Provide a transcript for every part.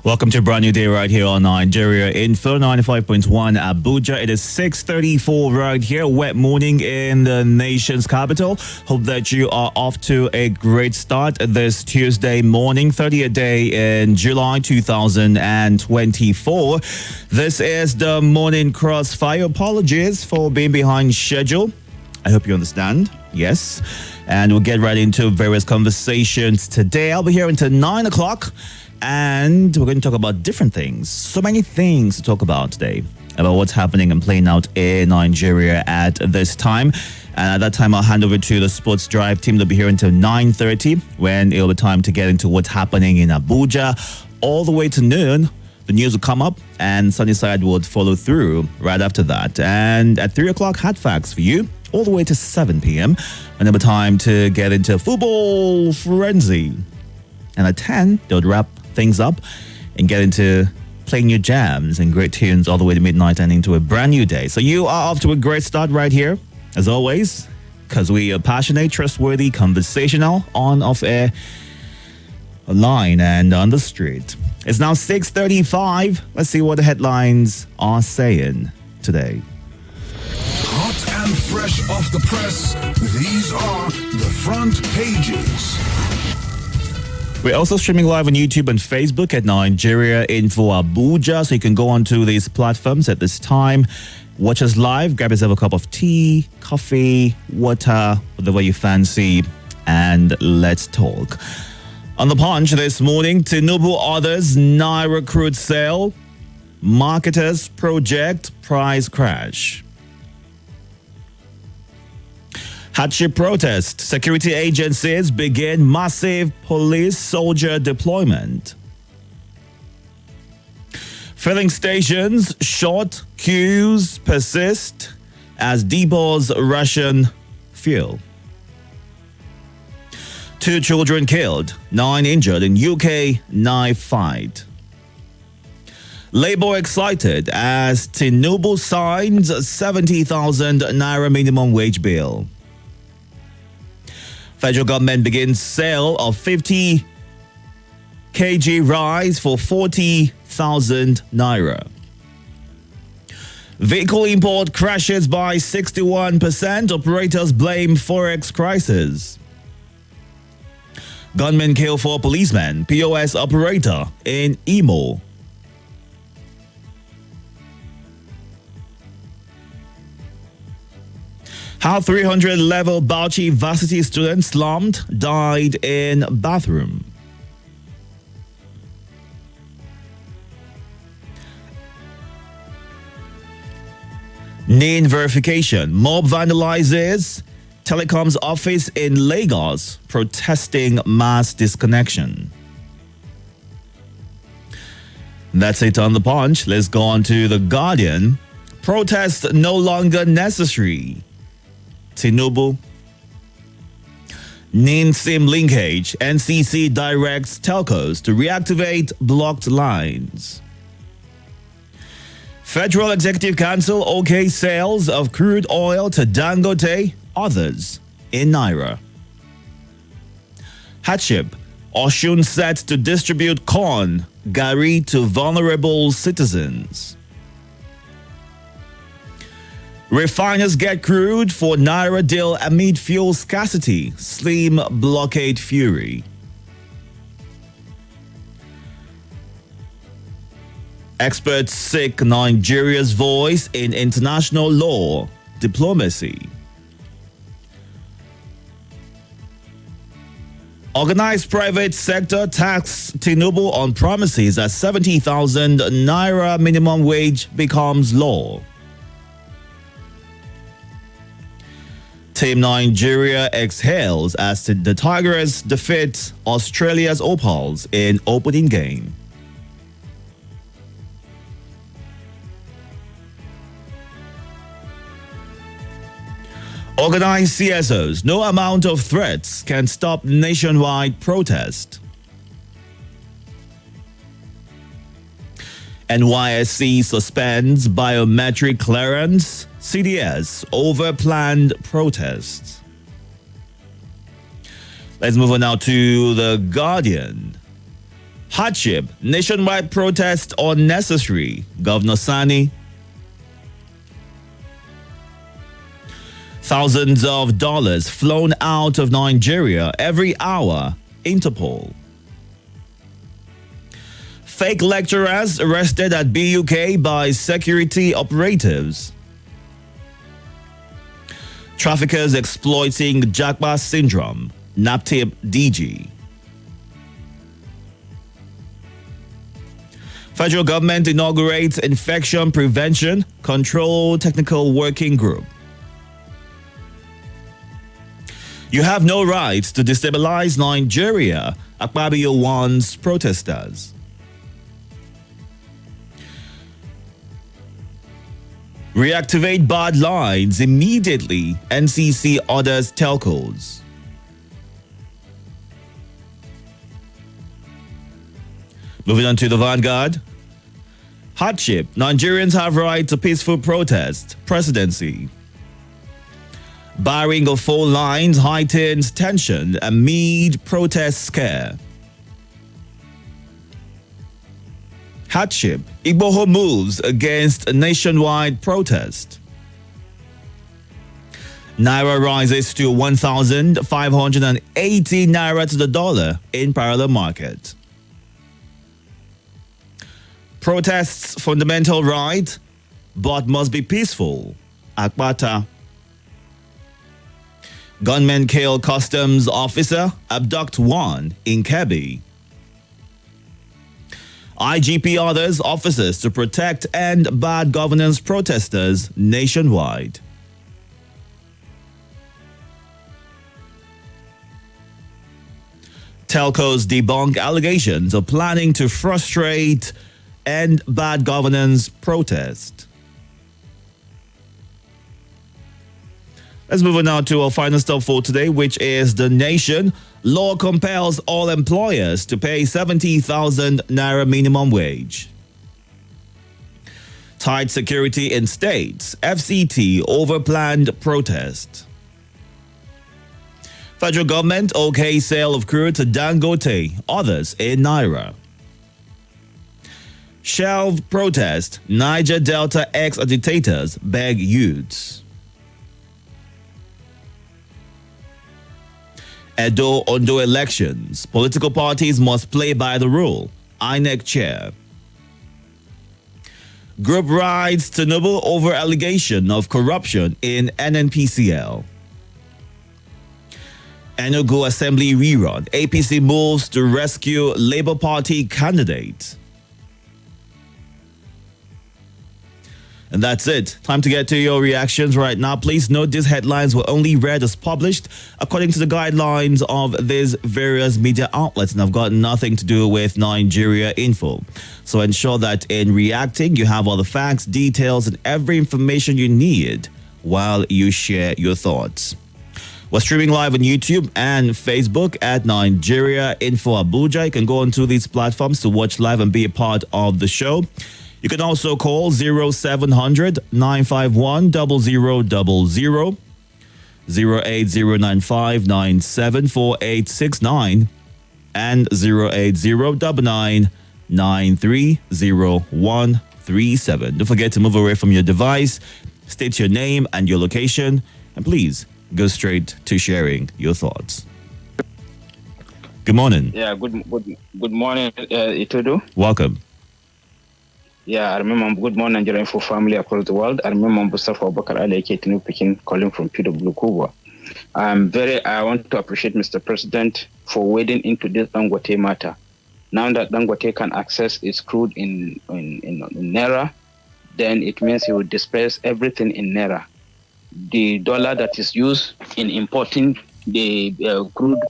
Welcome to a brand new day right here on Nigeria Info 95.1 Abuja. It is 6:34 right here. Wet morning in the nation's capital. Hope that you are off to a great start this Tuesday morning, 30th day in July 2024. This is the Morning Crossfire. Apologies for being behind schedule. I hope you understand. Yes. And we'll get right into various conversations today. I'll be here until 9 o'clock. And we're going to talk about different things. So many things to talk about today about what's happening and playing out in Nigeria at this time. And at that time, I'll hand over to the Sports Drive team. They'll be here until 9:30 when it'll be time to get into what's happening in Abuja. All the way to noon, the news will come up and Sunnyside would follow through right after that. And at 3 o'clock, Hat Facts for you, all the way to 7 p.m. And it'll be time to get into Football Frenzy. And at 10, they'll wrap things up and get into playing your jams and great tunes all the way to midnight and into a brand new day. So you are off to a great start right here, as always, because we are passionate, trustworthy, conversational, on, off air, online and on the street. It's now 6:35. Let's see what the headlines are saying today. Hot and fresh off the press, these are the front pages. We're also streaming live on YouTube and Facebook at Nigeria Info Abuja, so you can go onto these platforms at this time. Watch us live, grab yourself a cup of tea, coffee, water, whatever you fancy, and let's talk. On the Punch this morning, Tinubu orders Naira crude sale, marketers project price crash. Hardship protest. Security agencies begin massive police soldier deployment. Filling stations, short queues persist as depots ration fuel. 2 children killed, 9 injured in UK knife fight. Labour excited as Tinubu signs 70,000 Naira minimum wage bill. Federal government begins sale of 50 kg rice for 40,000 Naira. Vehicle import crashes by 61%. Operators blame Forex crisis. Gunmen kill 4 policemen. POS operator in Imo. How 300-level Bauchi varsity student slumped, died in bathroom. NIN verification. Mob vandalizes telecoms office in Lagos, protesting mass disconnection. That's it on the Punch. Let's go on to The Guardian. Protest no longer necessary. Tinubu. NIN SIM linkage. NCC directs telcos to reactivate blocked lines. Federal Executive Council OK sales of crude oil to Dangote, others in Naira. Hardship. Oshun set to distribute corn, gari to vulnerable citizens. Refiners get crude for Naira deal amid fuel scarcity. Slim blockade fury. Experts seek Nigeria's voice in international law, diplomacy. Organized private sector tax Tinubu on promises as 70,000 Naira minimum wage becomes law. Team Nigeria exhales as the Tigers defeat Australia's Opals in opening game. Organized CSOs, no amount of threats can stop nationwide protest. NYSC suspends biometric clearance, CDS over planned protests. Let's move on now to The Guardian. Hardship. Nationwide protest unnecessary. Governor Sani. Thousands of dollars flown out of Nigeria every hour. Interpol. Fake lecturers arrested at BUK by security operatives. Traffickers exploiting Jagba syndrome. NAPTIP DG. Federal government inaugurates infection prevention control technical working group. You have no right to destabilize Nigeria, Akpabio warns protesters. Reactivate bad lines immediately, NCC orders telcos. Moving on to the Vanguard. Hardship. Nigerians have right to peaceful protest. Presidency. Barring of phone lines heightens tension amid protest scare. Hardship. Igboho moves against a nationwide protest. Naira rises to 1,580 naira to the dollar in parallel market. Protests fundamental right, but must be peaceful. Akbata. Gunmen kill customs officer, abduct one in Kebbi. IGP orders officers to protect and bad governance protesters nationwide. Telcos debunk allegations of planning to frustrate and bad governance protest. Let's move on now to our final stop for today, which is The Nation. Law compels all employers to pay 70,000 naira minimum wage. Tight security in states. FCT over planned protest. Federal government okay sale of crude to Dangote. Others in naira. Shelved protest. Niger Delta ex-agitators beg youths. Edo Ondo elections. Political parties must play by the rule. INEC chair. Group rides Tinubu over allegation of corruption in NNPCL. Enugu Assembly rerun. APC moves to rescue Labour Party candidate. And that's it. Time to get to your reactions right now. Please note these headlines were only read as published according to the guidelines of these various media outlets and have got nothing to do with Nigeria Info. So ensure that in reacting, you have all the facts, details, and every information you need while you share your thoughts. We're streaming live on YouTube and Facebook at Nigeria Info Abuja. You can go onto these platforms to watch live and be a part of the show. You can also call 0700 951 0000, 08095 974869, and 08099930137. Don't forget to move away from your device, state your name and your location, and please go straight to sharing your thoughts. Good morning. Yeah, good morning, Itodo. Welcome. Yeah, I remember good morning, Nigerian Info family across the world. I remember Mustafa Abubakar Ali Ketinu Pekin calling from PW Kuba. I want to appreciate Mr. President for wading into this Dangote matter. Now that Dangote can access its crude in Naira, then it means he will disperse everything in Naira. The dollar that is used in importing the crude,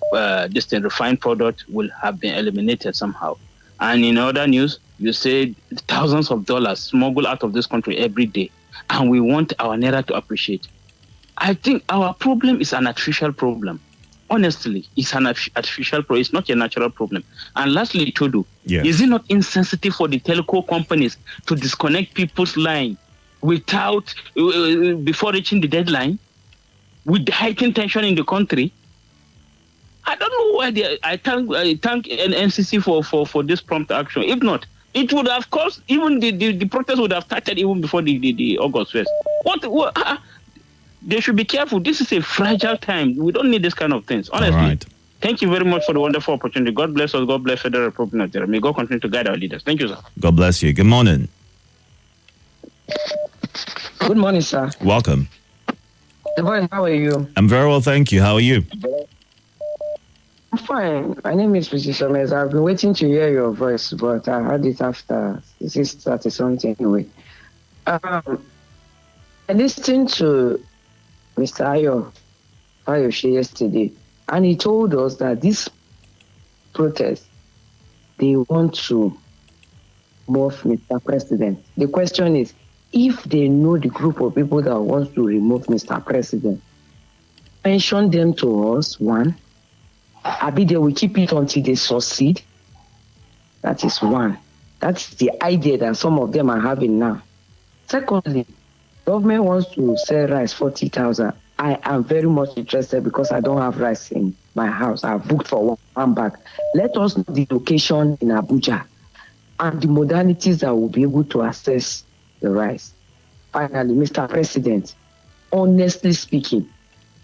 refined product will have been eliminated somehow. And in other news, you say thousands of dollars smuggled out of this country every day, and we want our Naira to appreciate. I think our problem is an artificial problem. Honestly, it's an artificial problem. It's not a natural problem. And lastly, Itodo, is it not insensitive for the telco companies to disconnect people's line without, before reaching the deadline, with the heightened tension in the country? I don't know why I thank NCC for this prompt action. If not, it would have caused even the protest would have started even before the August 1st. They should be careful. This is a fragile time. We don't need this kind of things, honestly. All right. Thank you very much for the wonderful opportunity. God bless us. God bless Federal Republic of Nigeria. May God continue to guide our leaders. Thank you, sir. God bless you. Good morning. Good morning, sir. Welcome. How are you? I'm very well, thank you. How are you? I'm fine. My name is Mrs. Shomez. I've been waiting to hear your voice, but I heard it after 6:30 something anyway. I listened to Mr. Ayoshe yesterday, and he told us that this protest, they want to move Mr. President. The question is, if they know the group of people that wants to remove Mr. President, mention them to us, one. Abi, they will keep it until they succeed. That is one. That's the idea that some of them are having now. Secondly, government wants to sell rice 40,000. I am very much interested because I don't have rice in my house. I've booked for one bag. Let us know the location in Abuja and the modalities that will be able to access the rice. Finally, Mr. President, honestly speaking,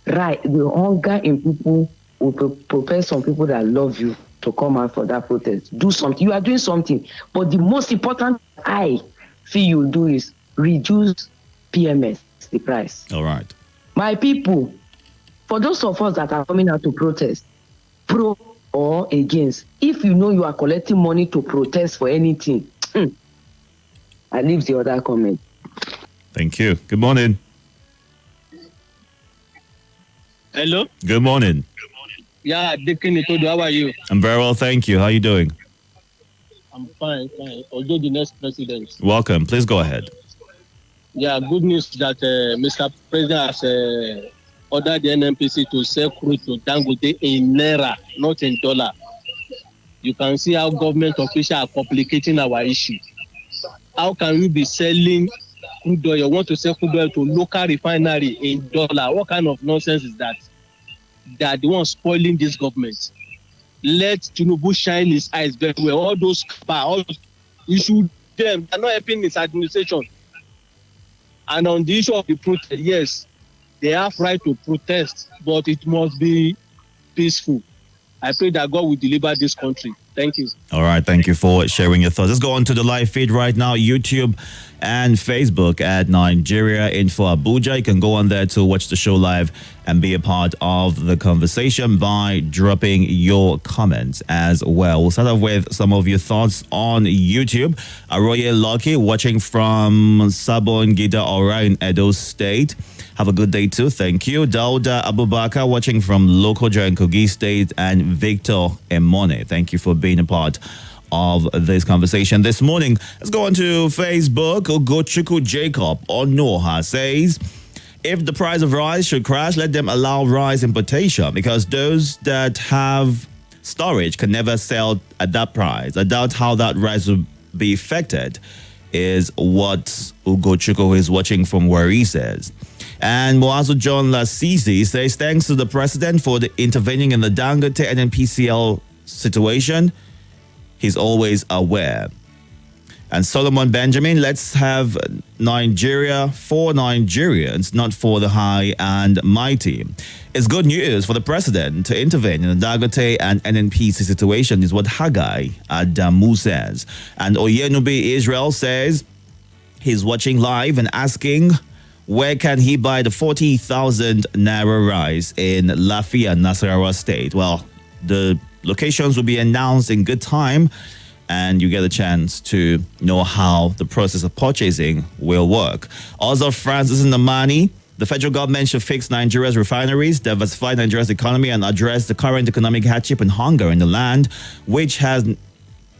right, the hunger in people will prepare some people that love you to come out for that protest. Do something. You are doing something. But the most important I feel you do is reduce PMS, the price. All right. My people, for those of us that are coming out to protest, pro or against, if you know you are collecting money to protest for anything, I leave the other comment. Thank you. Good morning. Hello? Good morning. Yeah, Deacon Itodo, how are you? I'm very well, thank you. How are you doing? I'm fine. Although the next president. Welcome. Please go ahead. Yeah, good news that Mr. President has ordered the NNPC to sell crude to Dangote in Naira, not in dollar. You can see how government officials are complicating our issue. How can we be selling crude oil? You want to sell crude oil to local refinery in dollar? What kind of nonsense is that? They are the ones spoiling this government. Let Tinubu shine his eyes very well. All those issue them. They are not helping his administration. And on the issue of the protest, yes, they have right to protest, but it must be peaceful. I pray that God will deliver this country. Thank you. All right. Thank you for sharing your thoughts. Let's go on to the live feed right now, YouTube and Facebook at Nigeria Info Abuja. You can go on there to watch the show live and be a part of the conversation by dropping your comments as well. We'll start off with some of your thoughts on YouTube. Aroye Lucky watching from Sabon Gida Ora in Edo State. Have a good day too. Thank you. Dauda Abubakar watching from Lokoja in Kogi State, and Victor Emone. Thank you for being a part of this conversation this morning. Let's go on to Facebook. Ogochuku Jacob Onoha says, if the price of rice should crash, let them allow rice importation, because those that have storage can never sell at that price. I doubt how that rice will be affected, is what Ugochuku, who is watching from where he says. And Moazu John Lasisi says, thanks to the president for intervening in the Dangote and NPCL situation. He's always aware. And Solomon Benjamin, let's have Nigeria for Nigerians, not for the high and mighty. It's good news for the president to intervene in the Dangote and NNPC situation, is what Haggai Adamu says. And Oyenubi Israel says he's watching live and asking, where can he buy the 40,000 naira rice in Lafia, Nasarawa State? Well, the locations will be announced in good time, and you get a chance to know how the process of purchasing will work. Also, Francis Namani, the federal government should fix Nigeria's refineries, diversify Nigeria's economy, and address the current economic hardship and hunger in the land, which has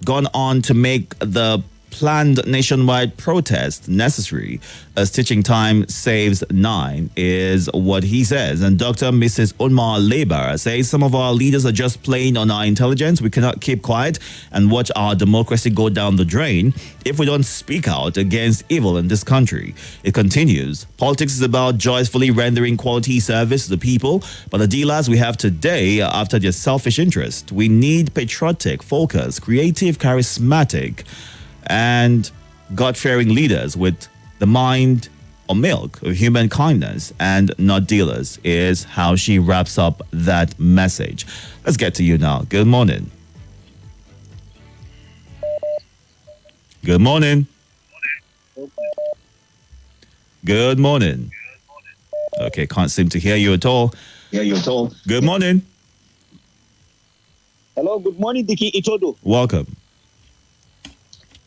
gone on to make the planned nationwide protest necessary as teaching time saves 9 is what he says. And Dr. Mrs. Unma Lebar says some of our leaders are just playing on our intelligence. We cannot keep quiet and watch our democracy go down the drain if we don't speak out against evil in this country. It continues. Politics is about joyfully rendering quality service to the people, but the dealers we have today are after their selfish interest. We need patriotic, focused, creative, charismatic, and God-fearing leaders with the mind or milk of human kindness and not dealers, is how she wraps up that message. Let's get to you now. Good morning. Good morning. Good morning. Okay, can't seem to hear you at all. Good morning. Hello, good morning, Diki Itodo. Welcome.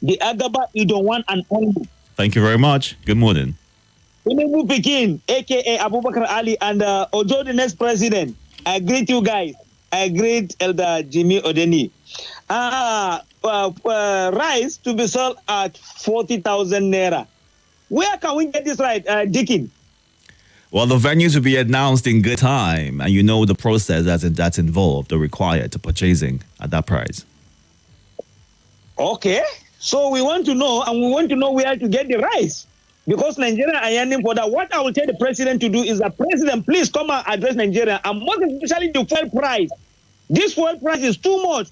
The Agaba Idon one and only. Thank you very much. Good morning. Tinubu Pekin, aka Abubakar Ali, and Ojo, the next president. I greet you guys. I greet Elder Jimmy Odeni. Rice to be sold at 40,000 naira. Where can we get this right, Dickin? Well, the venues will be announced in good time, and you know the process that's involved or required to purchasing at that price. Okay, so we want to know, and we want to know where to get the rice. Because Nigeria are yearning for that. What I will tell the president to do is that, President, please come and address Nigeria, and most especially the fuel price. This fuel price is too much.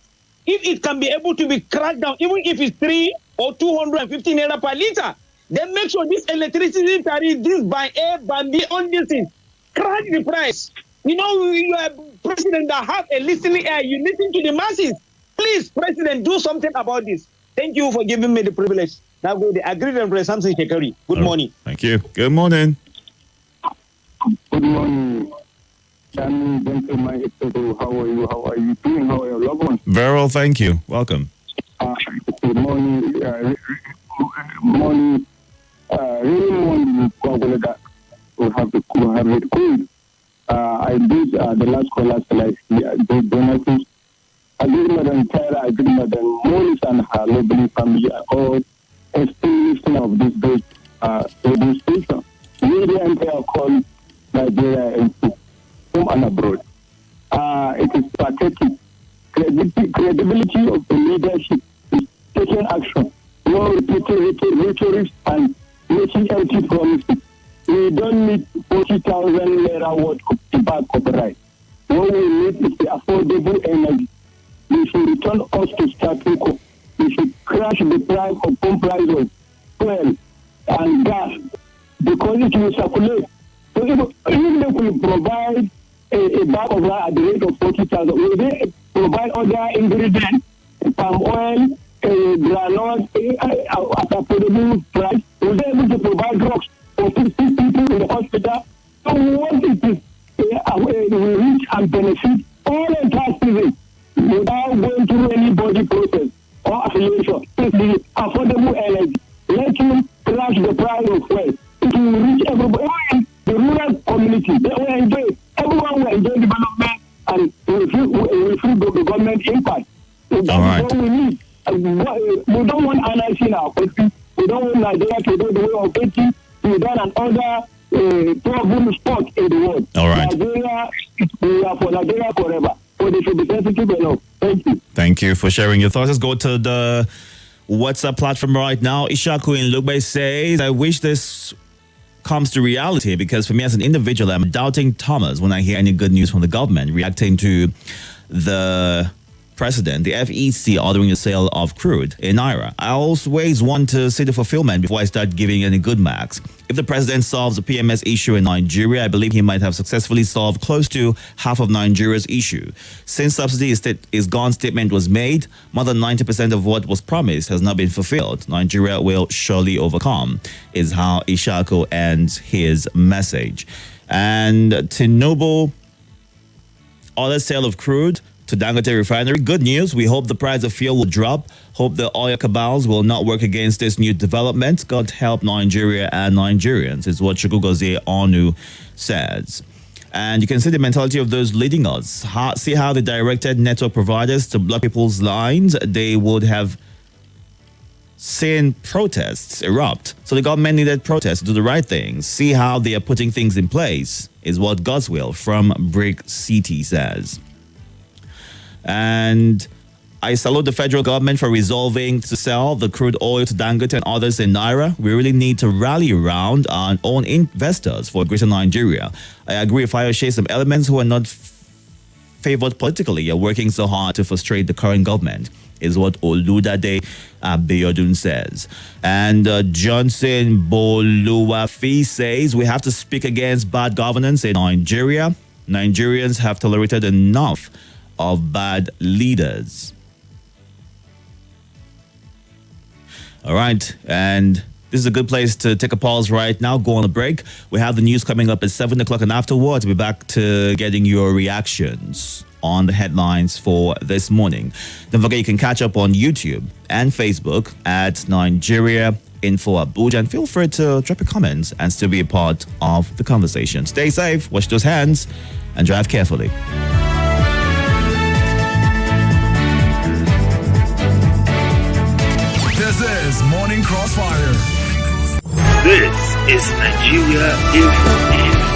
If it can be able to be cracked down, even if it's 3 or 250 naira per liter, then make sure this electricity tariff, this by A, by B, on this thing, crash the price. You know, you are president that have a listening ear. You listen to the masses. Please, President, do something about this. Thank you for giving me the privilege. Now go the agreed and Samson Shekari. Good morning. Thank you. Good morning. Good morning. How are you? How are you doing? How are your loved ones? Very well, thank you. Welcome. Good morning. Morning. Really morning. We have it cool. I did the last call like the donations. I did Madam Tyra, I did Madam Morris and her lovely family are all experiencing of this great radio station. Media entire call Nigeria and home and abroad. It is pathetic. Credibility of the leadership is taking action. No repeating rhetoric and making empty promises. We don't need 40,000 naira worth of tobacco rice. What we need is the affordable energy. We should return us to status quo. We should crash the price of pump prices, fuel, and gas, because it will circulate. So even if we provide a bag of rice at the rate of 40,000, will they provide other ingredients, palm oil, granite, at affordable price? Will they be able to provide drugs for 50 people in the hospital? So what it is, we reach and benefit all entire citizens without going through any body process or affiliation. It's the affordable energy. Let you crash the price of fuel. It will reach everybody. The rural community, they will enjoy it. Everyone will enjoy development and we feel the government impact. So that's what we need. We don't want anarchy in our country. We don't want Nigeria to go the way of Haiti. We don't want other problem spot in the world. All right. Nigeria, we are for Nigeria forever. So they should be sensitive enough. Thank you. Thank you for sharing your thoughts. Let's go to the WhatsApp platform right now. Ishaku in Lugbe says, I wish this comes to reality because for me as an individual, I'm doubting Thomas when I hear any good news from the government reacting to the president, the FEC ordering the sale of crude in Naira. I always want to see the fulfillment before I start giving any good marks. If the president solves the PMS issue in Nigeria, I believe he might have successfully solved close to half of Nigeria's issue. Since subsidy is gone statement was made, more than 90% of what was promised has not been fulfilled. Nigeria will surely overcome, is how Ishako ends his message. And Tinubu, order sale of crude to Dangote Refinery. Good news. We hope the price of fuel will drop. Hope the oil cabals will not work against this new development. God help Nigeria and Nigerians, is what Chukwugozie Onu says. And you can see the mentality of those leading us. See how they directed network providers to block people's lines. They would have seeing protests erupt. So the government needed protests to do the right thing. See how they are putting things in place is what God's will from Brick City says. And I salute the federal government for resolving to sell the crude oil to Dangote and others in Naira. We really need to rally around our own investors for greater Nigeria. I agree with Fayoshe. Some elements who are not favored politically are working so hard to frustrate the current government, is what Oludade Abiodun says. And Johnson Boluwafi says we have to speak against bad governance in Nigeria. Nigerians have tolerated enough of bad leaders. All right, and this is a good place to take a pause right now, go on a break. We have the news coming up at 7 o'clock, and afterwards we'll be back to getting your reactions on the headlines for this morning. Don't forget you can catch up on YouTube and Facebook at Nigeria Info Abuja, and feel free to drop your comments and still be a part of the conversation. Stay safe, wash those hands, and drive carefully. This is Morning Crossfire. This is Nigeria Info.